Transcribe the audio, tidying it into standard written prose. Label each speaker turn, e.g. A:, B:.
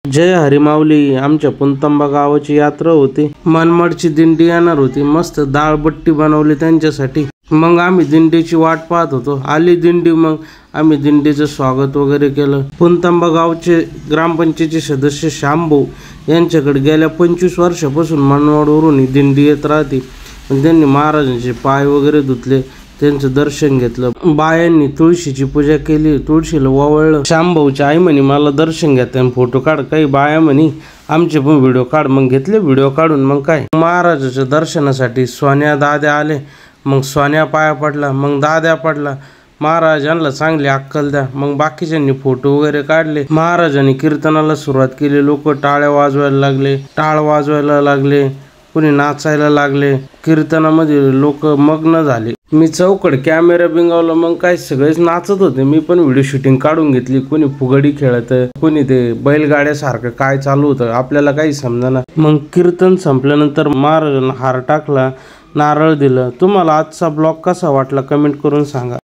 A: जय हरी माऊली. आमच्या पुंतंबा गावाची यात्रा होती. मनमाडची दिंडी येणार होती. मस्त दाळबट्टी बनवली त्यांच्यासाठी. मग आम्ही दिंडीची वाट पाहत होतो. आली दिंडी. मग आम्ही दिंडीचं स्वागत वगैरे केलं. पुंतंबा गावचे ग्रामपंचायतीचे सदस्य श्यामभाऊ यांच्याकडे गेल्या 25 वर्षापासून मनमाडवरून ही दिंडी येत राहते. त्यांनी महाराजांचे पाय वगैरे धुतले, त्यांचं दर्शन घेतलं. बायांनी तुळशीची पूजा केली, तुळशीला ओवाळलं. श्यामभाऊची आई म्हणे मला दर्शन घेता आणि फोटो काढ. काही बाया म्हणे आमचे पण व्हिडिओ काढ. मग घेतले व्हिडिओ काढून. मग काय महाराजाच्या दर्शनासाठी सोन्या दाद्या आले. मग सोन्या पाया पडला, मग दाद्या पडला. महाराजांना चांगली अक्कल द्या. मग बाकीच्यांनी फोटो वगैरे काढले. महाराजांनी कीर्तनाला सुरुवात केली. लोक टाळ्या वाजवायला लागले, टाळ वाजवायला लागले, कुणी नाचायला लागले. कीर्तनामध्ये लोक मग्न झाले. मी चौकड कॅमेरा बिंगावला. मग काय सगळेच नाचत होते. मी पण व्हिडिओ शूटिंग काढून घेतली. कोणी फुगडी खेळत, कोणी ते बैलगाड्यासारखं काय चालू होतं आपल्याला काही समजेना. मग कीर्तन संपल्यानंतर महाराजांना हार टाकला, नारळ दिलं. तुम्हाला आजचा ब्लॉग कसा वाटला कमेंट करून सांगा.